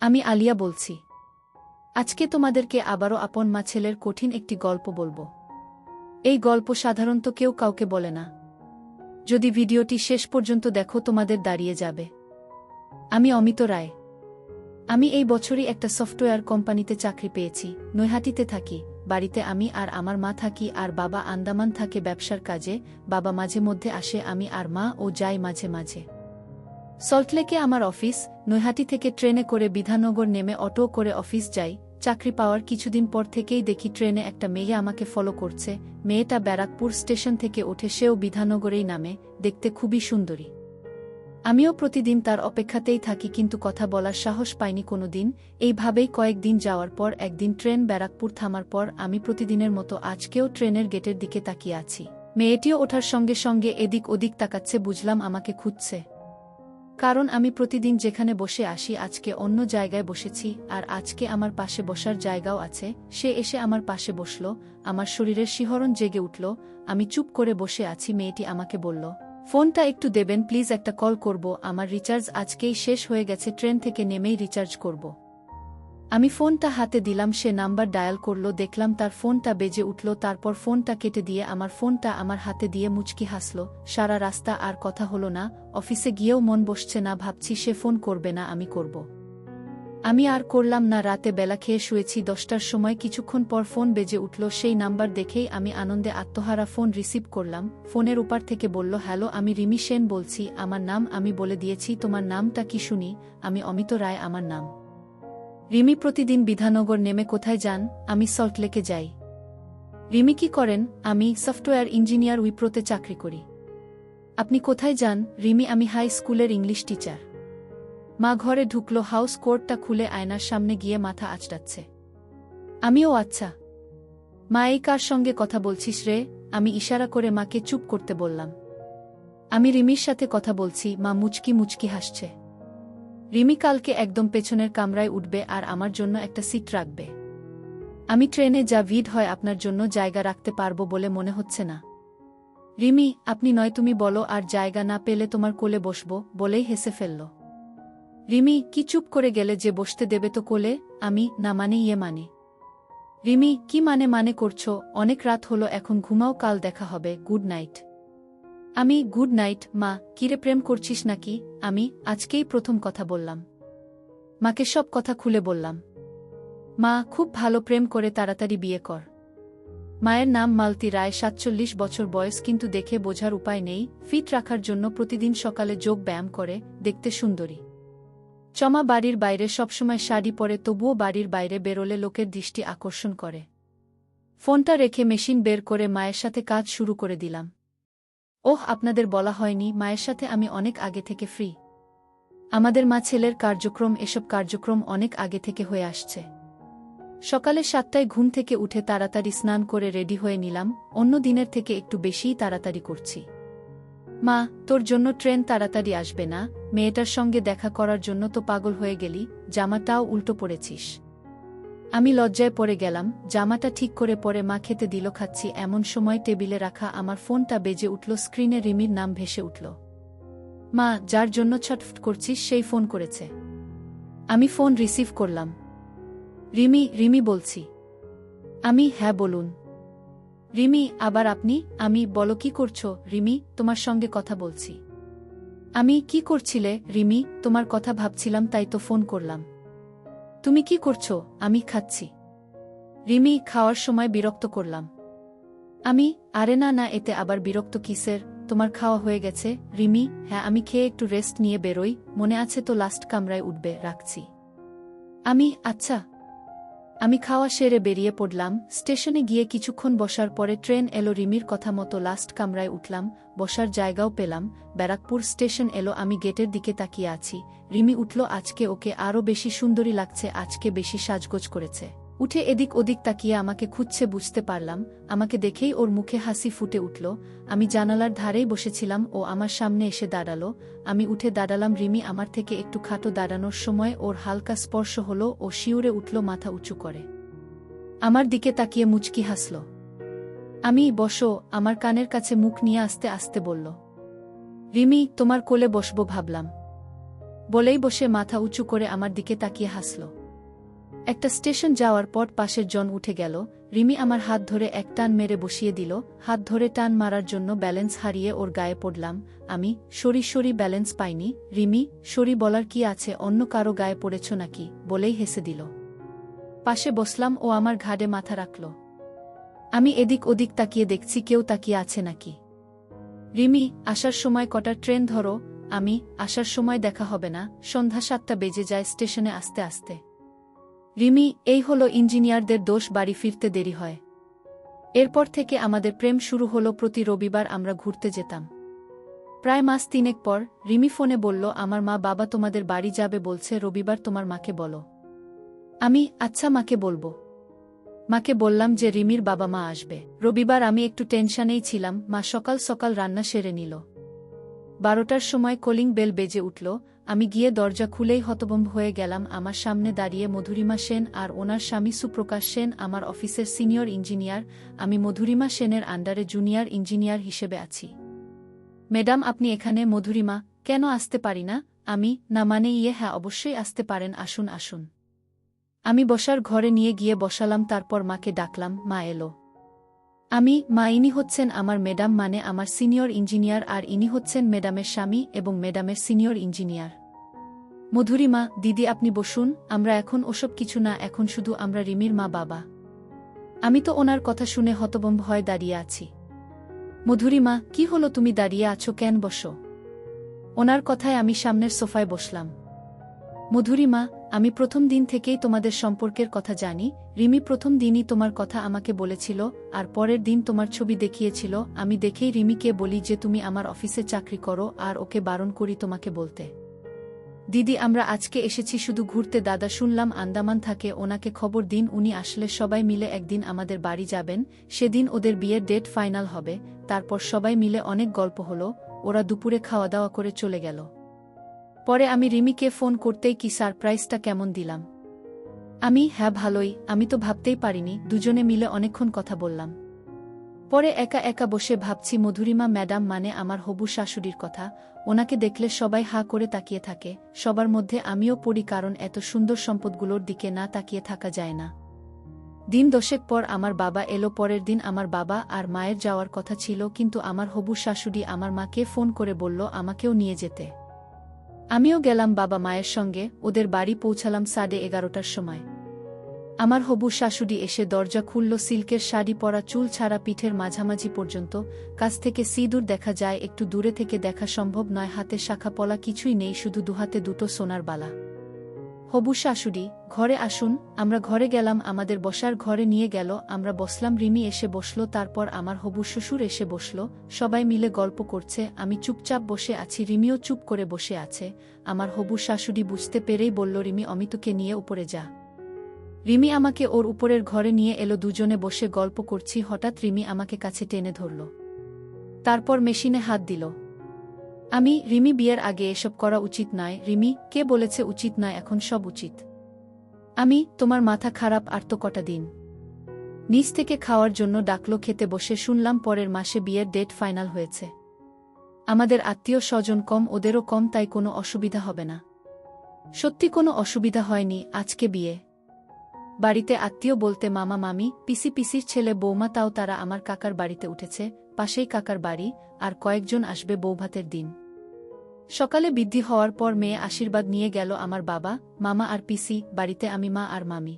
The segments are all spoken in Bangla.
আমি আলিয়া বলছি। আজকে তোমাদেরকে আবারও আপন মা ছেলের কঠিন একটি গল্প বলবো। এই গল্প সাধারণত কেউ কাউকে বলে না। যদি ভিডিওটি শেষ পর্যন্ত দেখো তোমাদের দাঁড়িয়ে যাবে। আমি অমিত রায়। আমি এই বছরই একটা সফটওয়্যার কোম্পানিতে চাকরি পেয়েছি। নৈহাটিতে থাকি। বাড়িতে আমি আর আমার মা থাকি, আর বাবা আন্দামান থাকে ব্যবসার কাজে। বাবা মাঝে মধ্যে আসে, আমি আর মা ও যাই মাঝে মাঝে। সল্টলেকে আমার অফিস। নৈহাটি থেকে ট্রেনে করে বিধাননগর নেমে অটো করে অফিস যাই। চাকরি পাওয়ার কিছুদিন পর থেকেই দেখি ট্রেনে একটা মেয়ে আমাকে ফলো করছে। মেয়েটা ব্যারাকপুর স্টেশন থেকে ওঠে, সেও বিধাননগরেই নামে। দেখতে খুবই সুন্দরী। আমিও প্রতিদিন তার অপেক্ষাতেই থাকি, কিন্তু কথা বলার সাহস পাইনি কোনোদিন। এইভাবেই কয়েকদিন যাওয়ার পর একদিন ট্রেন ব্যারাকপুর থামার পর আমি প্রতিদিনের মতো আজকেও ট্রেনের গেটের দিকে তাকিয়ে আছি। মেয়েটিও ওঠার সঙ্গে সঙ্গে এদিক ওদিক তাকাচ্ছে। বুঝলাম আমাকে খুঁজছে। কারণ আমি প্রতিদিন যেখানে বসে আসি আজকে অন্য জায়গায় বসেছি, আর আজকে আমার পাশে বসার জায়গাও আছে। সে এসে আমার পাশে বসল। আমার শরীরের শিহরণ জেগে উঠল। আমি চুপ করে বসে আছি। মেয়েটি আমাকে বলল, ফোনটা একটু দেবেন প্লিজ, একটা কল করব। আমার রিচার্জ আজকেই শেষ হয়ে গেছে, ট্রেন থেকে নেমেই রিচার্জ করব। আমি ফোনটা হাতে দিলাম। সে নাম্বার ডায়াল করল। দেখলাম তার ফোনটা বেজে উঠল। তারপর ফোনটা কেটে দিয়ে আমার ফোনটা আমার হাতে দিয়ে মুচকি হাসল। সারা রাস্তা আর কথা হলো না। অফিসে গিয়েও মন বসছে না। ভাবছি সে ফোন করবে না, আমি করব। আমি আর করলাম না। রাতে বেলা খেয়ে শুয়েছি। 10টার সময় কিছুক্ষণ পর ফোন বেজে উঠল। সেই নাম্বার দেখেই আমি আনন্দে আত্মহারা ফোন রিসিভ করলাম। ফোনের উপার থেকে বলল, হ্যালো, আমি রিমি সেন বলছি। আমার নাম আমি বলে দিয়েছি। তোমার নামটা কি শুনি? আমি অমিত রায় আমার নাম। রিমি প্রতিদিন বিধাননগর নেমে কোথায় যান? আমি সল্টলেকে যাই। রিমি কি করেন? আমি সফটওয়্যার ইঞ্জিনিয়ার, উইপ্রোতে চাকরি করি। আপনি কোথায় যান? রিমি, আমি হাই স্কুলের ইংলিশ টিচার। মা ঘরে ঢুকলো। হাউস কোটটা খুলে আয়নার সামনে গিয়ে মাথা আঁচড়াচ্ছে। আমিও, আচ্ছা। মা, এই কার সঙ্গে কথা বলছিস রে? আমি ইশারা করে মাকে চুপ করতে বললাম। আমি রিমির সাথে কথা বলছি। মা মুচকি মুচকি হাসছে। রিমি কালকে একদম পেছনের কামরায় উঠবে আর আমার জন্য একটা সিট রাখবে। আমি ট্রেনে যা ভিড় হয় আপনার জন্য জায়গা রাখতে পারবো বলে মনে হচ্ছে না। রিমি, আপনি নয় তুমি বলো, আর জায়গা না পেলে তোমার কোলে বসবো, বলেই হেসে ফেলল। রিমি, কি চুপ করে গেলে যে? বসতে দেবে তো কোলে। আমি, না মানে ইয়ে মানে। রিমি, কি মানে করছো? অনেক রাত হলো, এখন ঘুমাও, কাল দেখা হবে, গুড নাইট। আমি, গুড নাইট। মা, কিরে প্রেম করছিস নাকি? আমি, আজকেই প্রথম কথা বললাম। মাকে সব কথা খুলে বললাম। মা, খুব ভালো, প্রেম করে তাড়াতাড়ি বিয়ে কর। মায়ের নাম মালতী রায়, 47 বছর বয়স, কিন্তু দেখে বোঝার উপায় নেই। ফিট রাখার জন্য প্রতিদিন সকালে যোগ ব্যায়াম করে। দেখতে সুন্দরী। চমা বাড়ির বাইরে সবসময় শাড়ি পরে, তবুও বাড়ির বাইরে বেরোলে লোকের দৃষ্টি আকর্ষণ করে। ফোনটা রেখে মেশিন বের করে মায়ের সাথে কাজ শুরু করে দিলাম। ওহ, আপনাদের বলা হয়নি, মায়ের সাথে আমি অনেক আগে থেকে ফ্রি। আমাদের মা ছেলের কার্যক্রম, এসব কার্যক্রম অনেক আগে থেকে হয়ে আসছে। সকালে 7টায় ঘুম থেকে উঠে তাড়াতাড়ি স্নান করে রেডি হয়ে নিলাম। অন্য দিনের থেকে একটু বেশিই তাড়াতাড়ি করছি। মা, তোর জন্য ট্রেন তাড়াতাড়ি আসবে না? মেয়েটার সঙ্গে দেখা করার জন্য তো পাগল হয়ে গেলি, জামাটাও উল্টো পরেছিস। আমি লজ্জায় পড়ে গেলাম। জামাটা ঠিক করে পরে মা খেতে দিল। খাচ্ছি এমন সময় টেবিলে রাখা আমার ফোনটা বেজে উঠল। স্ক্রিনে রিমির নাম ভেসে উঠল। মা, যার জন্য ছটফট করছিস সেই ফোন করেছে। আমি ফোন রিসিভ করলাম। রিমি, রিমি বলছি। আমি, হ্যাঁ বলুন। রিমি, আবার আপনি? আমি, বলো কি করছো? রিমি, তোমার সঙ্গে কথা বলছি। আমি, কি করছিলে? রিমি, তোমার কথা ভাবছিলাম, তাই তো ফোন করলাম। তুমি কি করছো? আমি, খাচ্ছি। রিমি, খাওয়ার সময় বিরক্ত করলাম। আমি, আরে না না, এতে আবার বিরক্ত কিসের? তোমার খাওয়া হয়ে গেছে? রিমি, হ্যাঁ, আমি খেয়ে একটু রেস্ট নিয়ে বেরোই, মনে আছে তো লাস্ট কামরায় উঠবে, রাখছি। আমি, আচ্ছা। আমি খাওয়া সেরে বেরিয়ে পড়লাম। স্টেশনে গিয়ে কিছুক্ষণ বসার পরে ট্রেন এলো। রিমির কথা মতো লাস্ট কামরায় উঠলাম। বসার জায়গাও পেলাম। ব্যারাকপুর স্টেশন এলো। আমি গেটের দিকে তাকিয়ে আছি। রিমি উঠল। আজকে ওকে আরও বেশি সুন্দরী লাগছে, আজকে বেশি সাজগোজ করেছে। উঠে এদিক ওদিক তাকিয়ে আমাকে খুঁজছে, বুঝতে পারলাম। আমাকে দেখেই ওর মুখে হাসি ফুটে উঠল। আমি জানালার ধারেই বসেছিলাম, ও আমার সামনে এসে দাঁড়ালো। আমি উঠে দাঁড়ালাম। রিমি আমার থেকে একটু খাটো, দাঁড়ানোর সময় ওর হালকা স্পর্শ হলো। ও শিউরে উঠল, মাথা উঁচু করে আমার দিকে তাকিয়ে মুচকি হাসল। আমি, বসো, আমার কানের কাছে মুখ নিয়ে আস্তে আস্তে বলল। রিমি, তোমার কোলে বসবো ভাবলাম। বলেই বসে মাথা উঁচু করে আমার দিকে তাকিয়ে হাসল। একটা স্টেশন যাওয়ার পর পাশের জন উঠে গেল। রিমি আমার হাত ধরে এক টান মেরে বসিয়ে দিল। হাত ধরে টান মারার জন্য ব্যালেন্স হারিয়ে ওর গায়ে পড়লাম। আমি সরি ব্যালেন্স পাইনি। রিমি, সরি বলার কি আছে, অন্য কারো গায়ে পড়েছ নাকি, বলেই হেসে দিল। পাশে বসলাম, ও আমার ঘাড়ে মাথা রাখল। আমি এদিক ওদিক তাকিয়ে দেখছি কেউ তাকিয়ে আছে নাকি। রিমি, আসার সময় কটার ট্রেন ধরো? আমি, আসার সময় দেখা হবে না, সন্ধ্যা 7টা বেজে যায় স্টেশনে আসতে আসতে। রিমি, এই হলো ইঞ্জিনিয়ারদের দোষ, বাড়ি ফিরতে দেরি হয়। এরপর থেকে আমাদের প্রেম শুরু হলো। প্রতি রবিবার আমরা ঘুরতে যেতাম। প্রায় মাস 3 পর রিমি ফোনে বলল, আমার মা বাবা তোমাদের বাড়ি যাবে বলছে, রবিবার তোমার মাকে বলো। আমি, আচ্ছা মাকে বলবো। মাকে বললাম যে রিমির বাবা মা আসবে রবিবার। আমি একটু টেনশনেই ছিলাম। মা সকাল সকাল রান্না সেরে নিল। 12টার সময় কলিং বেল বেজে উঠল। আমি গিয়ে দরজা খুলেই হতভম্ব হয়ে গেলাম। আমার সামনে দাঁড়িয়ে মধুরিমা সেন আর ওনার স্বামী সুপ্রকাশ সেন, আমার অফিসের সিনিয়র ইঞ্জিনিয়ার। আমি মধুরিমা সেনের আন্ডারে জুনিয়র ইঞ্জিনিয়ার হিসেবে আছি। ম্যাডাম, আপনি এখানে? মধুরিমা, কেন আসতে পারি না? আমি, না মানে হ্যাঁ অবশ্যই আসতে পারেন, আসুন আসুন। আমি বসার ঘরে নিয়ে গিয়ে বসালাম। তারপর মাকে ডাকলাম। মা এলো। আমি, মা, ইনি হচ্ছেন আমার ম্যাডাম, মানে আমার সিনিয়র ইঞ্জিনিয়ার, আর ইনি হচ্ছেন ম্যাডামের স্বামী এবং ম্যাডামের সিনিয়র ইঞ্জিনিয়ার। মধুরিমা, দিদি আপনি বসুন। আমরা এখন ওসব কিছু না, এখন শুধু আমরা রিমির মা বাবা। আমি তো ওনার কথা শুনে হতভম্ব হয়ে দাঁড়িয়ে আছি। মধুরিমা, কি হলো, তুমি দাঁড়িয়ে আছো কেন, বসো। ওনার কথায় আমি সামনের সোফায় বসলাম। মধুরিমা, আমি প্রথম দিন থেকেই তোমাদের সম্পর্কের কথা জানি। রিমি প্রথম দিনই তোমার কথা আমাকে বলেছিল, আর পরের দিন তোমার ছবি দেখিয়েছিল। আমি দেখেই রিমিকে বলি যে তুমি আমার অফিসে চাকরি করো, আর ওকে বারণ করি তোমাকে বলতে। দিদি, আমরা আজকে এসেছি শুধু ঘুরতে। দাদা শুনলাম আন্দামান থাকে, ওনাকে খবর দিন, উনি আসলে সবাই মিলে একদিন আমাদের বাড়ি যাবেন। সেদিন ওদের বিয়ের ডেট ফাইনাল হবে। তারপর সবাই মিলে অনেক গল্প হলো। ওরা দুপুরে খাওয়া দাওয়া করে চলে গেল। পরে আমি রিমিকে ফোন করতেই কি সারপ্রাইজটা কেমন দিলাম। আমি, হ্যাঁ ভালোই। আমি তো ভাবতেই পারিনি। দুজনে মিলে অনেকক্ষণ কথা বললাম। পরে একা একা বসে ভাবছি মধুরিমা ম্যাডাম মানে আমার হবু শাশুড়ির কথা। ওনাকে দেখলে সবাই হা করে তাকিয়ে থাকে। সবার মধ্যে আমিও পড়ি, কারণ এত সুন্দর সম্পদগুলোর দিকে না তাকিয়ে থাকা যায় না। দিন 10 পর আমার বাবা এলো। পরের দিন আমার বাবা আর মায়ের যাওয়ার কথা ছিল, কিন্তু আমার হবু শাশুড়ি আমার মাকে ফোন করে বলল আমাকেও নিয়ে যেতে। আমিও গেলাম বাবা মায়ের সঙ্গে। ওদের বাড়ি পৌঁছালাম 11:30টার সময়। আমার হবু শাশুড়ি এসে দরজা খুলল। সিল্কের শাড়ি পরা, চুল ছাড়া, পিঠের মাঝামাঝি পর্যন্ত। কাছ থেকে সিঁদুর দেখা যায়, একটু দূরে থেকে দেখা সম্ভব নয়। হাতে শাখা পলা কিছুই নেই, শুধু দুহাতে দুটো সোনার বালা। হবু শাশুড়ি, ঘরে আসুন। আমরা ঘরে গেলাম। আমাদের বসার ঘরে নিয়ে গেল। আমরা বসলাম। রিমি এসে বসল। তারপর আমার হবু শ্বশুর এসে বসল। সবাই মিলে গল্প করছে। আমি চুপচাপ বসে আছি, রিমিও চুপ করে বসে আছে। আমার হবু শাশুড়ি বুঝতে পেরেই বলল, রিমি, অমিতকে নিয়ে উপরে যা। রিমি আমাকে ওর উপরের ঘরে নিয়ে এলো। দুজনে বসে গল্প করছি। হঠাৎ রিমি আমাকে কাছে টেনে ধরল। তারপর মেশিনে হাত দিল। আমি, রিমি, বিয়ের আগে এসব করা উচিত নয়। রিমি, কে বলেছে উচিত নয়, এখন সব উচিত। আমি, তোমার মাথা খারাপ, আর তো কটা দিন। নিচ থেকে খাওয়ার জন্য ডাকলো। খেতে বসে শুনলাম পরের মাসে বিয়ের ডেট ফাইনাল হয়েছে। আমাদের আত্মীয় স্বজন কম, ওদেরও কম, তাই কোনো অসুবিধা হবে না। সত্যি কোনো অসুবিধা হয়নি। আজকে বিয়ে বাড়িতে আত্মীয় বলতে মামা মামি, পিসি পিসির ছেলে বৌমা, তাও তারা আমার কাকার বাড়িতে উঠেছে। পাশেই কাকার বাড়ি। আর কয়েকজন আসবে বৌভাতের দিন। সকালে বৃদ্ধি হওয়ার পর মেয়ে আশীর্বাদ নিয়ে গেল আমার বাবা, মামা আর পিসি। বাড়িতে আমি, মা আর মামি।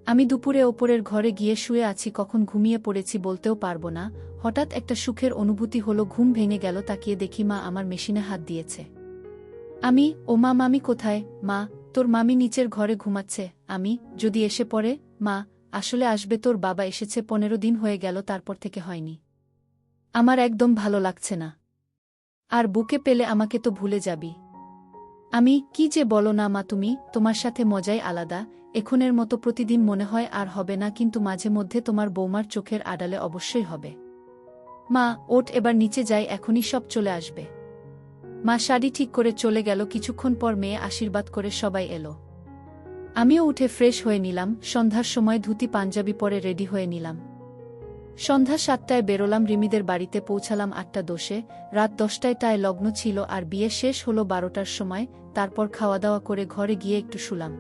আমি দুপুরে ওপরের ঘরে গিয়ে শুয়ে আছি। কখন ঘুমিয়ে পড়েছি বলতেও পারবো না। হঠাৎ একটা সুখের অনুভূতি হলো। ঘুম ভেঙে গেল। তাকিয়ে দেখি মা আমার মেশিনে হাত দিয়েছে। আমি, ও মা, মামি কোথায়? মা, তোর মামি নিচের ঘরে ঘুমাচ্ছে। আমি, যদি এসে পড়ে? মা, আসলে আসবে। তোর বাবা এসেছে 15 দিন হয়ে গেল, তারপর থেকে হয়নি। আমার একদম ভালো লাগছে না। আর বুকে পেলে আমাকে তো ভুলে যাবি। আমি, কি যে বলো না মা তুমি, তোমার সাথে মজাই আলাদা। এখনের মতো প্রতিদিন মনে হয় আর হবে না, কিন্তু মাঝে মধ্যে তোমার বৌমার চোখের আড়ালে অবশ্যই হবে। মা, ওঠ, এবার নিচে যাই, এখনই সব চলে আসবে। মা শাড়ি ঠিক করে চলে গেল। কিছুক্ষণ পর মেয়ে আশীর্বাদ করে সবাই এলো। আমিও উঠে ফ্রেশ হয়ে নিলাম। সন্ধ্যার সময় ধুতি পাঞ্জাবি পরে রেডি হয়ে নিলাম। সন্ধ্যা ৭টায় বেরোলাম, রিমিদের বাড়িতে পৌঁছালাম ৮টা ১০-এ। রাত ১০টায় লগ্ন ছিল আর বিয়ে শেষ হলো ১২টার সময়। তারপর খাওয়া দাওয়া করে ঘরে গিয়ে একটু শুলাম।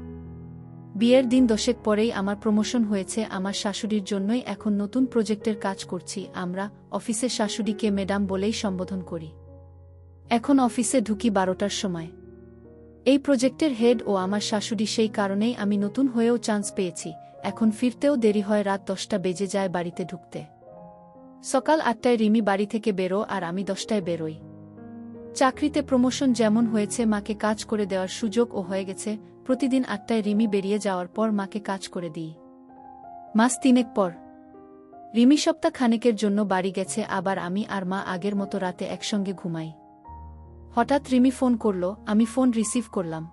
বিয়ের দিন ১০ পরেই আমার প্রমোশন হয়েছে। আমার শাশুড়ির জন্যই এখন নতুন প্রজেক্টের কাজ করছি। আমরা অফিসে শাশুড়িকে ম্যাডাম বলেই সম্বোধন করি। এখন অফিসে ঢুকি ১২টার সময়। এই প্রজেক্টের হেড ও আমার শাশুড়ি, সেই কারণেই আমি নতুন হয়েও চান্স পেয়েছি। এখন ফিরতেও দেরি হয়, রাত ১০টা বেজে যায় বাড়িতে ঢুকতে। সকাল ৮টায় রিমি বাড়ি থেকে বেরো আর আমি 10টায় বেরোই। চাকরিতে প্রমোশন যেমন হয়েছে, মাকে কাজ করে দেওয়ার সুযোগও হয়ে গেছে। প্রতিদিন ৮টায় রিমি বেরিয়ে যাওয়ার পর মাকে কাজ করে দিই। মাস ৩ পর রিমি সপ্তাহ খানেকের জন্য বাড়ি গেছে, আবার আমি আর মা আগের মতো রাতে একসঙ্গে ঘুমাই। হঠাৎ রিমি ফোন করল, আমি ফোন রিসিভ করলাম।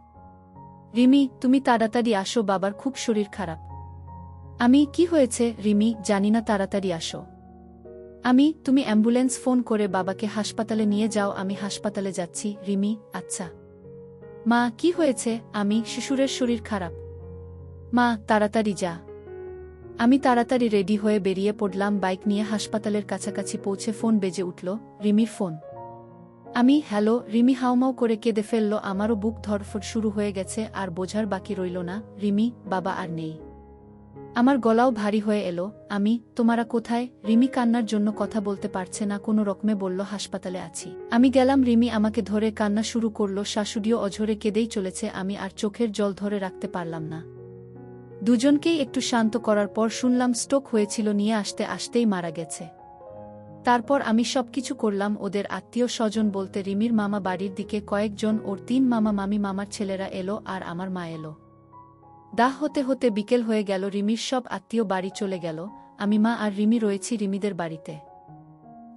রিমি, তুমি তাড়াতাড়ি আসো, বাবার খুব শরীর খারাপ। আমি, কি হয়েছে রিমি? জানি না, তাড়াতাড়ি আসো। আমি, তুমি অ্যাম্বুলেন্স ফোন করে বাবাকে হাসপাতালে নিয়ে যাও। আমি হাসপাতালে যাচ্ছি। রিমি, আচ্ছা। মা, কি হয়েছে? আমি, শ্বশুরের শরীর খারাপ। মা, তাড়াতাড়ি যা। আমি তাড়াতাড়ি রেডি হয়ে বেরিয়ে পড়লাম। বাইক নিয়ে হাসপাতালের কাছাকাছি পৌঁছে ফোন বেজে উঠল, রিমির ফোন। আমি, হ্যালো। রিমি হাউমাউ করে কেঁদে ফেলল। আমারও বুক ধড়ফড় শুরু হয়ে গেছে, আর বোঝার বাকি রইল না, রিমি, বাবা আর নেই। আমার গলাও ভারী হয়ে এলো। আমি, তোমারা কোথায়? রিমি কান্নার জন্য কথা বলতে পারছে না, কোনো রকমে বলল হাসপাতালে আছি। আমি গেলাম। রিমি আমাকে ধরে কান্না শুরু করল। শাশুড়িও অঝরে কেঁদেই চলেছে। আমি আর চোখের জল ধরে রাখতে পারলাম না। দুজনকেই একটু শান্ত করার পর শুনলাম স্ট্রোক হয়েছিল, নিয়ে আসতে আসতেই মারা গেছে। তারপর আমি সবকিছু করলাম। ওদের আত্মীয় স্বজন বলতে রিমির মামা বাড়ির দিকে কয়েকজন, ওর ৩ মামা মামি, মামার ছেলেরা এলো, আর আমার মা এলো। দাহ হতে হতে বিকেল হয়ে গেল। রিমির সব আত্মীয় বাড়ি চলে গেল। আমি, মা আর রিমি রয়েছি রিমিদের বাড়িতে।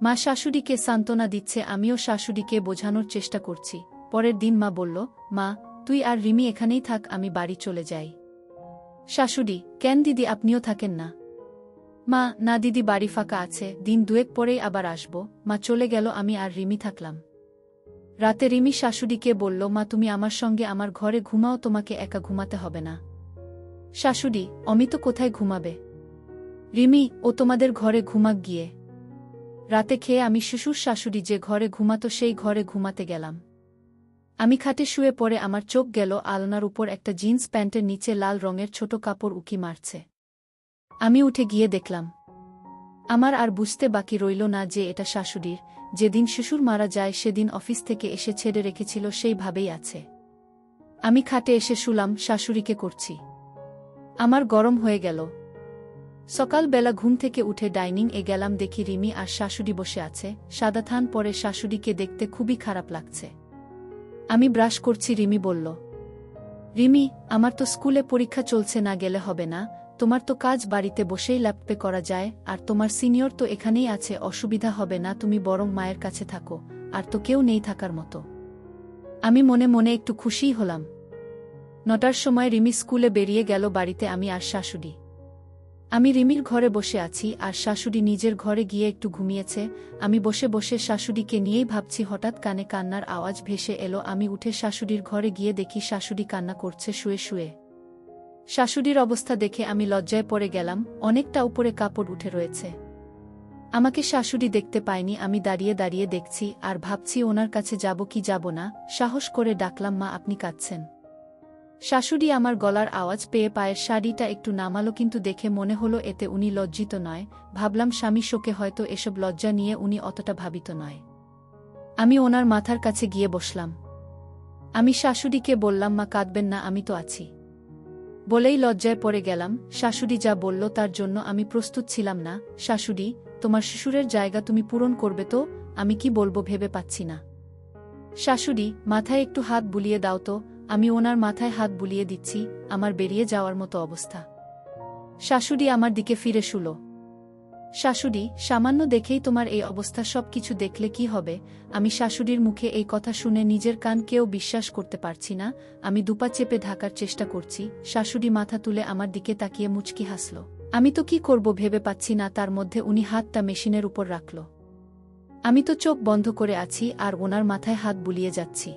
মা শাশুড়িকে সান্ত্বনা দিচ্ছে, আমিও শাশুড়িকে বোঝানোর চেষ্টা করছি। পরের দিন মা বলল, মা, তুই আর রিমি এখানেই থাক, আমি বাড়ি চলে যাই। শাশুড়ি, কেন দিদি, আপনিও থাকেন না? মা, না দিদি, বাড়ি ফাঁকা আছে, দিন ২ পরেই আবার আসব। মা চলে গেল, আমি আর রিমি থাকলাম। রাতে রিমি শাশুড়িকে বলল, মা, তুমি আমার সঙ্গে আমার ঘরে ঘুমাও, তোমাকে একা ঘুমাতে হবে না। শাশুড়ি, অমিত কোথায় ঘুমাবে? রিমি, ও তোমাদের ঘরে ঘুমাক গিয়ে। রাতে খেয়ে আমি শ্বশুর শাশুড়ি যে ঘরে ঘুমাতো সেই ঘরে ঘুমাতে গেলাম। আমি খাটে শুয়ে পড়ে আমার চোখ গেল আলনার উপর একটা জিন্স প্যান্টের নিচে লাল রঙের ছোট কাপড় উকি মারছে। আমি উঠে গিয়ে দেখলাম। আমার আর বুঝতে বাকি রইল না যে এটা শাশুড়ির। যেদিন শ্বশুর মারা যায় সেদিন অফিস থেকে এসে ছেড়ে রেখেছিল, সেইভাবেই আছে। আমি খাটে এসে শুলাম, শাশুড়িকে করছি। আমার গরম হয়ে গেল। সকালবেলা ঘুম থেকে উঠে ডাইনিং এ গেলাম, দেখি রিমি আর শাশুড়ি বসে আছে। সাদা থান পরে শাশুড়িকে দেখতে খুবই খারাপ লাগছে। আমি ব্রাশ করছি। রিমি বলল, রিমি, আমার তো স্কুলে পরীক্ষা চলছে, না গেলে হবে না। তোমার তো কাজ বাড়িতে বসেই ল্যাপটপে করা যায়, আর তোমার সিনিয়র তো এখানেই আছে, অসুবিধা হবে না, তুমি বরং মায়ের কাছে থাকো, আর তো কেউ নেই থাকার মতো। আমি মনে মনে একটু খুশিই হলাম। ৯টার সময় রিমি স্কুলে বেরিয়ে গেল, বাড়িতে আমি আর শাশুড়ি। আমি রিমির ঘরে বসে আছি, আর শাশুড়ি নিজের ঘরে গিয়ে একটু ঘুমিয়েছে। আমি বসে বসে শাশুড়িকে নিয়েই ভাবছি। হঠাৎ কানে কান্নার আওয়াজ ভেসে এলো। আমি উঠে শাশুড়ির ঘরে গিয়ে দেখি শাশুড়ি কান্না করছে শুয়ে শুয়ে। শাশুড়ির অবস্থা দেখে আমি লজ্জায় পড়ে গেলাম। অনেকটা উপরে কাপড় উঠে রয়েছে। আমাকে শাশুড়ি দেখতে পায়নি। আমি দাঁড়িয়ে দাঁড়িয়ে দেখছি আর ভাবছি ওনার কাছে যাব কি যাব না। সাহস করে ডাকলাম, মা, আপনি কাঁদছেন? শাশুড়ি আমার গলার আওয়াজ পেয়ে পায়ের শাড়িটা একটু নামালো, কিন্তু দেখে মনে হলো এতে উনি লজ্জিত নয়। ভাবলাম স্বামী শোকে হয়তো এসব লজ্জা নিয়ে উনি অতটা ভাবিত নয়। আমি ওনার মাথার কাছে গিয়ে বসলাম। আমি শাশুড়িকে বললাম, মা, কাঁদবেন না, আমি তো আছি। বলেই লজ্জায় পড়ে গেলাম। শাশুড়ি যা বলল তার জন্য আমি প্রস্তুত ছিলাম না। শাশুড়ি, তোমার শ্বশুরের জায়গা তুমি পূরণ করবে তো? আমি কি বলবো ভেবে পাচ্ছি না। শাশুড়ি, মাথায় একটু হাত বুলিয়ে দাও তো। আমি ওনার মাথায় হাত বুলিয়ে দিচ্ছি। আমার বেরিয়ে যাওয়ার মতো অবস্থা। শাশুড়ি আমার দিকে ফিরে শুল। শাশুড়ি, সামান্য দেখেই তোমার এই অবস্থা, সব কিছু দেখলে কি হবে? আমি শাশুড়ির মুখে এই কথা শুনে নিজের কানকেও বিশ্বাস করতে পারছি না। আমি দুপা চেপে ঢাকার চেষ্টা করছি। শাশুড়ি মাথা তুলে আমার দিকে তাকিয়ে মুচকি হাসল। আমি তো কি করব ভেবে পাচ্ছি না। তার মধ্যে উনি হাতটা মেশিনের উপর রাখল। আমি তো চোখ বন্ধ করে আছি আর ওনার মাথায় হাত বুলিয়ে যাচ্ছি।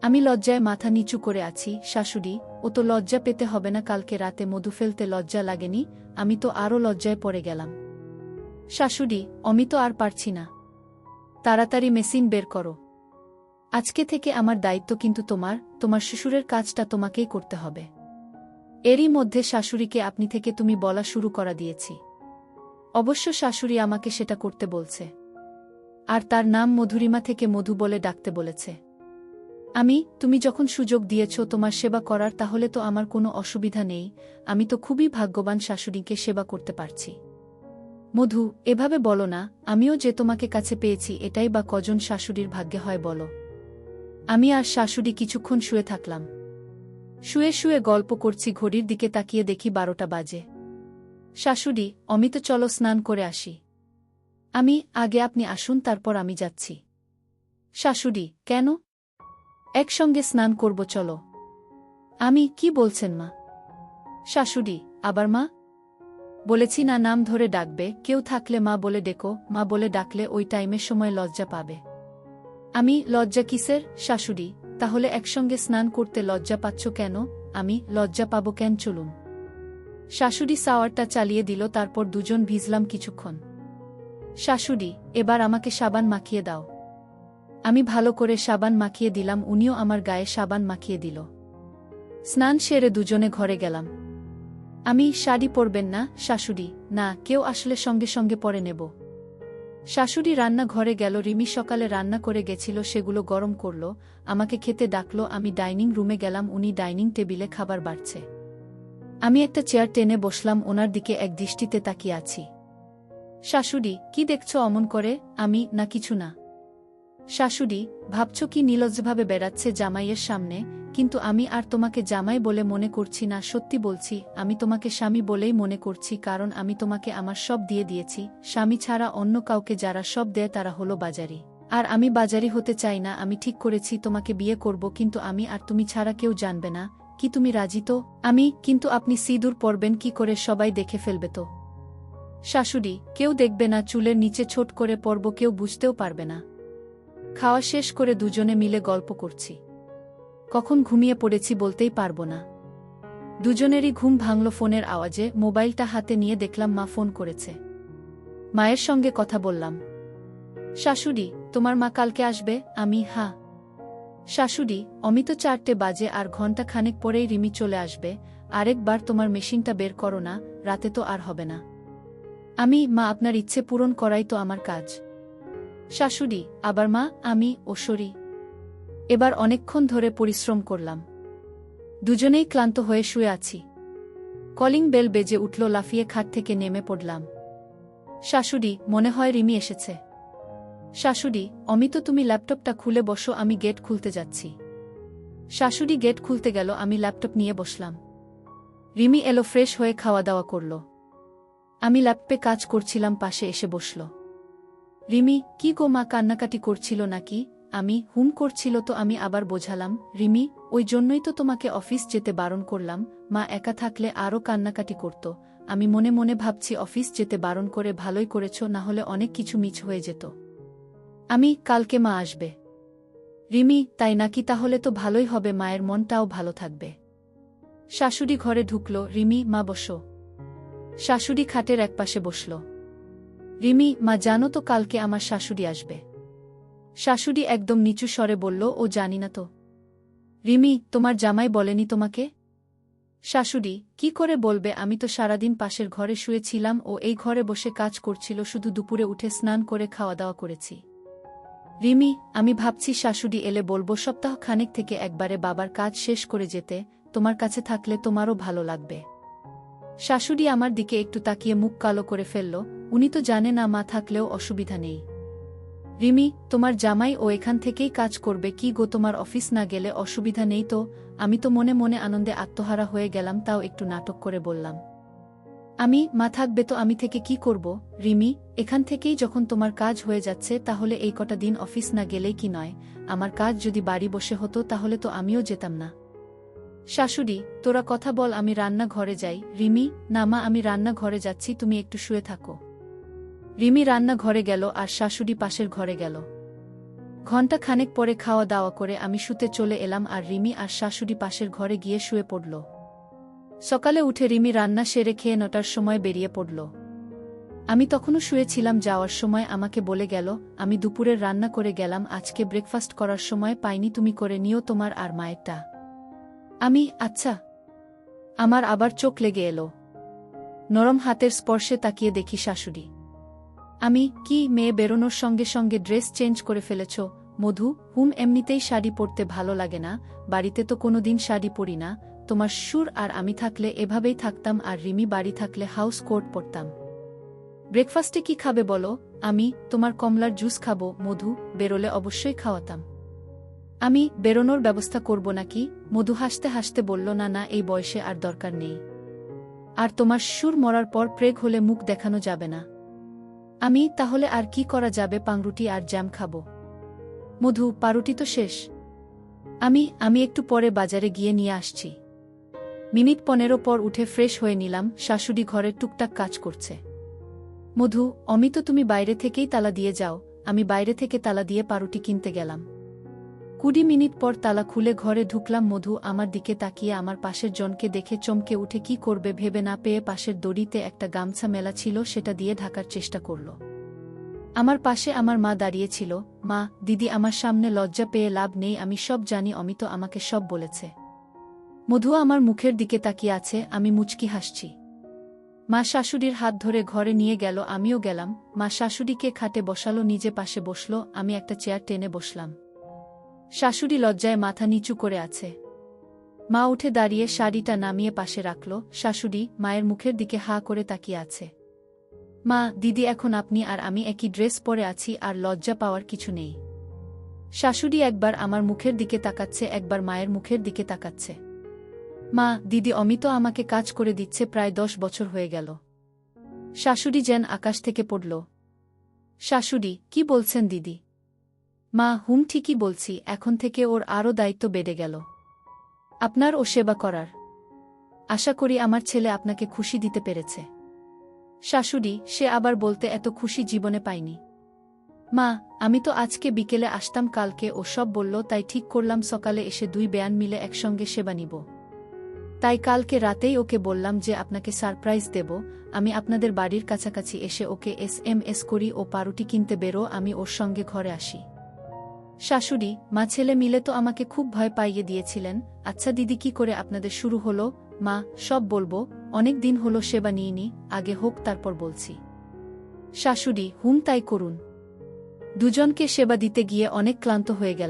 আমি লজ্জায় মাথা নিচু করে আছি। শাশুড়ি, ও তো লজ্জা পেতে হবে না, কালকে রাতে মধু ফেলতে লজ্জা লাগেনি? আমি তো আরও লজ্জায় পড়ে গেলাম। শাশুড়ি, আমি তো আর পারছি না। তাড়াতাড়ি মেশিন বের করো। আজকে থেকে আমার দায়িত্ব কিন্তু তোমার শ্বশুরের কাজটা তোমাকেই করতে হবে। এরই মধ্যে শাশুড়িকে আপনি থেকে তুমি বলা শুরু করা দিয়েছি। অবশ্য শাশুড়ি আমাকে সেটা করতে বলছে। আর তার নাম মধুরিমা থেকে মধু বলে ডাকতে বলেছে। তুমি যখন সুযোগ দিয়েছ তোমার সেবা করার, তাহলে তো আমার কোনো অসুবিধা নেই। আমি তো খুবই ভাগ্যবান শাশুড়িকে সেবা করতে পারছি। মধু, এভাবে বলো না, আমিও যে তোমাকে কাছে পেয়েছি এটাই বা কজন শাশুড়ির ভাগ্যে হয় বলো। আমি আর শাশুড়ি কিছুক্ষণ শুয়ে থাকলাম। শুয়ে শুয়ে গল্প করছি, ঘড়ির দিকে তাকিয়ে দেখি 12টা বাজে। শাশুড়ি, অমিত চলো স্নান করে আসি। আগে আপনি আসুন, তারপর আমি যাচ্ছি। শাশুড়ি, কেন? একসঙ্গে স্নান করব চলো। কি বলছেন মা? শাশুড়ি, আবার মা? বলেছি না নাম ধরে ডাকবে, কেউ থাকলে মা বলে ডেকো, মা বলে ডাকলে ওই টাইমের সময় লজ্জা পাবে। লজ্জা কিসের শাশুড়ি? তাহলে একসঙ্গে স্নান করতে লজ্জা পাচ্ছ কেন? লজ্জা পাবো কেন? চলুন। শাশুড়ি শাওয়ারটা চালিয়ে দিল, তারপর দুজন ভিজলাম কিছুক্ষণ। শাশুড়ি, এবার আমাকে সাবান মাখিয়ে দাও। আমি ভালো করে সাবান মাখিয়ে দিলাম, উনিও আমার গায়ে সাবান মাখিয়ে দিল। স্নান সেরে দুজনে ঘরে গেলাম। শাড়ি পরবেন না শাশুড়ি? না, কেউ আসলে সঙ্গে সঙ্গে পরে নেব। শাশুড়ি রান্না ঘরে গেল। রিমি সকালে রান্না করে গেছিল, সেগুলো গরম করল, আমাকে খেতে ডাকলো। আমি ডাইনিং রুমে গেলাম, উনি ডাইনিং টেবিলে খাবার বাড়ছে। আমি একটা চেয়ার টেনে বসলাম, ওনার দিকে এক দৃষ্টিতে তাকিয়ে আছি। শাশুড়ি, কি দেখছ অমন করে? না কিছু না। শাশুড়ি, ভাবছ কি নির্লজ্জভাবে বেড়াচ্ছে জামাইয়ের সামনে? কিন্তু আমি আর তোমাকে জামাই বলে মনে করছি না, সত্যি বলছি, আমি তোমাকে স্বামী বলেই মনে করছি, কারণ আমি তোমাকে আমার সব দিয়ে দিয়েছি। স্বামী ছাড়া অন্য কাউকে যারা সব দেয় তারা হলো বাজারি। আর আমি বাজারি হতে চাই না। আমি ঠিক করেছি তোমাকে বিয়ে করব, কিন্তু আমি আর তুমি ছাড়া কেউ জানবে না। কি তুমি রাজি তো? কিন্তু আপনি সিঁদুর পরবেন কি করে? সবাই দেখে ফেলবে তো। শাশুড়ি, কেউ দেখবে না, চুলের নিচে ছোট করে পরব, কেউ বুঝতেও পারবে না। খাওয়া শেষ করে দুজনে মিলে গল্প করছি। কখন ঘুমিয়ে পড়েছি বলতেই পারবো না। দুজনেরই ঘুম ভাঙল ফোনের আওয়াজে। মোবাইলটা হাতে নিয়ে দেখলাম মা ফোন করেছে। মায়ের সঙ্গে কথা বললাম। শাশুড়ি, তোমার মা কালকে আসবে? হ্যাঁ। শাশুড়ি, অমিত 4টে বাজে, আর ঘণ্টা খানেক পরেই রিমি চলে আসবে। আরেকবার তোমার মেশিনটা বের করো না, রাতে তো আর হবে না। মা, আপনার ইচ্ছে পূরণ করাই তো আমার কাজ। শাশুড়ি, আবার মা? ওশরী। এবার অনেকক্ষণ ধরে পরিশ্রম করলাম। দুজনেই ক্লান্ত হয়ে শুয়ে আছি। কলিং বেল বেজে উঠল, লাফিয়ে খাট থেকে নেমে পড়লাম। শাশুড়ি, মনে হয় রিমি এসেছে। শাশুড়ি, অমিত তুমি ল্যাপটপটা খুলে বসো, আমি গেট খুলতে যাচ্ছি। শাশুড়ি গেট খুলতে গেল, আমি ল্যাপটপ নিয়ে বসলাম। রিমি এলো, ফ্রেশ হয়ে খাওয়া দাওয়া করল। আমি ল্যাপটপে কাজ করছিলাম, পাশে এসে বসল। রিমি, কি গো মা, কান্নাকাটি করছিল নাকি? হুম করছিল তো। আমি আবার বোঝালাম, রিমি, ওই জন্যই তো তোমাকে অফিস যেতে বারণ করলাম। মা একা থাকলে আরও কান্নাকাটি করত। আমি মনে মনে ভাবছি, অফিস যেতে বারণ করে ভালোই করেছ, না হলে অনেক কিছু মিস হয়ে যেত। কালকে মা আসবে। রিমি, তাই নাকি? তাহলে তো ভালোই হবে, মায়ের মনটাও ভালো থাকবে। শাশুড়ি ঘরে ঢুকল। রিমি, মা বসো। শাশুড়ি খাটের একপাশে বসল। রিমি, মা জানো তো কালকে আমার শাশুড়ি আসবে? শাশুড়ি একদম নিচু স্বরে বলল, ও জানি না তো। রিমি, তোমার জামাই বলেনি তোমাকে? শাশুড়ি, কি করে বলবে? আমি তো সারাদিন পাশের ঘরে শুয়েছিলাম, ও এই ঘরে বসে কাজ করছিল, শুধু দুপুরে উঠে স্নান করে খাওয়া দাওয়া করেছি। রিমি, আমি ভাবছি শাশুড়ি এলে বলবো সপ্তাহ খানেক থেকে একবারে বাবার কাজ শেষ করে যেতে, তোমার কাছে থাকলে তোমারও ভালো লাগবে। শাশুড়ি আমার দিকে একটু তাকিয়ে মুখ কালো করে ফেলল। উনি তো জানে না মা থাকলেও অসুবিধা নেই। রিমি, তোমার জামাই ও এখান থেকেই কাজ করবে কি গো? তোমার অফিস না গেলে অসুবিধা নেই তো? আমি তো মনে মনে আনন্দে আত্মহারা হয়ে গেলাম, তাও একটু নাটক করে বললাম। মা থাকবে তো, আমি থেকে কি করব? রিমি, এখান থেকেই যখন তোমার কাজ হয়ে যাচ্ছে, তাহলে এই কটা দিন অফিস না গেলেই কি নয়? আমার কাজ যদি বাড়ি বসে হতো তাহলে তো আমিও যেতাম না। শাশুড়ি, তোরা কথা বল, আমি রান্না ঘরে যাই। রিমি, না মা, আমি রান্না ঘরে যাচ্ছি, তুমি একটু শুয়ে থাকো। রিমি রান্না ঘরে গেল, আর শাশুড়ি পাশের ঘরে গেল। ঘণ্টা খানেক পরে খাওয়া দাওয়া করে আমি শুতে চলে এলাম, আর রিমি আর শাশুড়ি পাশের ঘরে গিয়ে শুয়ে পড়ল। সকালে উঠে রিমি রান্না সেরে খেয়ে 9টার সময় বেরিয়ে পড়ল। আমি তখনও শুয়েছিলাম। যাওয়ার সময় আমাকে বলে গেল, আমি দুপুরের রান্না করে গেলাম, আজকে ব্রেকফাস্ট করার সময় পাইনি, তুমি করে নিও তোমার আর মায়েরটা। আমি আচ্ছা। আমার আবার চোখ লেগে এলো। নরম হাতের স্পর্শে তাকিয়ে দেখি শাশুড়ি। আমি কি মেয়ে বেরোনোর সঙ্গে সঙ্গে ড্রেস চেঞ্জ করে ফেলেছ? মধু, এমনিতেই শাড়ি পরতে ভালো লাগে না, বাড়িতে তো কোনোদিন শাড়ি পরি না, তোমার সুর আর আমি থাকলে এভাবেই থাকতাম, আর রিমি বাড়ি থাকলে হাউস কোট পরতাম। ব্রেকফাস্টে কি খাবে বলো? আমি তোমার কমলার জুস খাবো। মধু, বেরোলে অবশ্যই খাওয়াতাম। আমি বেরোনোর ব্যবস্থা করব নাকি? মধু হাসতে হাসতে বলল, না না, এই বয়সে আর দরকার নেই। আর তোমার সুর মরার পর প্রেগ হলে মুখ দেখানো যাবে না। আমি তাহলে আর কি করা যাবে? পাউরুটি আর জ্যাম খাবো। মধু, পাউরুটি তো শেষ। আমি একটু পরে বাজারে গিয়ে নিয়ে আসছি। মিনিট 15 পর উঠে ফ্রেশ হয়ে নিলাম। শাশুড়ি ঘরের টুকটাক কাজ করছে। মধু, অমিত তুমি বাইরে থেকেই তালা দিয়ে যাও। আমি বাইরে থেকে তালা দিয়ে পাউরুটি কিনতে গেলাম। 20 মিনিট পর তালা খুলে ঘরে ঢুকলাম। মধু আমার দিকে তাকিয়ে আমার পাশের জনকে দেখে চমকে উঠে কি করবে ভেবে না পেয়ে পাশের দড়িতে একটা গামছা মেলা ছিল, সেটা দিয়ে ঢাকার চেষ্টা করল। আমার পাশে আমার মা দাঁড়িয়েছিল। মা, দিদি আমার সামনে লজ্জা পেয়ে লাভ নেই, আমি সব জানি, অমিত আমাকে সব বলেছে। মধু আমার মুখের দিকে তাকিয়ে আছে, আমি মুচকি হাসছি। মা শাশুড়ির হাত ধরে ঘরে নিয়ে গেল, আমিও গেলাম। মা শাশুড়িকে খাটে বসালো, নিজে পাশে বসল, আমি একটা চেয়ার টেনে বসলাম। শাশুড়ি লজ্জায় মাথা নিচু করে আছে। মা উঠে দাঁড়িয়ে শাড়িটা নামিয়ে পাশে রাখল। শাশুড়ি মায়ের মুখের দিকে হা করে তাকিয়ে আছে। মা, দিদি, এখন আপনি আর আমি একই ড্রেস পরে আছি, আর লজ্জা পাওয়ার কিছু নেই। শাশুড়ি একবার আমার মুখের দিকে তাকাচ্ছে, একবার মায়ের মুখের দিকে তাকাচ্ছে। মা, দিদি, অমিত আমাকে কাজ করে দিচ্ছে, প্রায় 10 বছর হয়ে গেল। শাশুড়ি যেন আকাশ থেকে পড়ল। শাশুড়ি, কি বলছেন দিদি? মা, ঠিকই বলছি, এখন থেকে ওর আরও দায়িত্ব বেড়ে গেল, আপনার ও সেবা করার। আশা করি আমার ছেলে আপনাকে খুশি দিতে পেরেছে। শাশুড়ি, সে আবার বলতে, এত খুশি জীবনে পাইনি। মা, আমি তো আজকে বিকেলে আসতাম, কালকে ও সব বলল, তাই ঠিক করলাম সকালে এসে 2 বেয়ান মিলে একসঙ্গে সেবা নিব। তাই কালকে রাতেই ওকে বললাম যে আপনাকে সারপ্রাইজ দেব, আমি আপনাদের বাড়ির কাছাকাছি এসে ওকে SMS করি, ও পাউরুটি কিনতে বেরো, আমি ওর সঙ্গে ঘরে আসি। শাশুড়ি, মা, ছেলে মিলে তো আমাকে খুব ভয় পাইয়ে দিয়েছিলেন। আচ্ছা দিদি, কি করে আপনাদের শুরু হলো? মা, সব বলবো, অনেক দিন হলো সেবা নিইনি, আগে হোক তারপর বলছি। শাশুড়ি, তাই করুন। দুজনকে সেবা দিতে গিয়ে অনেক ক্লান্ত হয়ে গেলাম।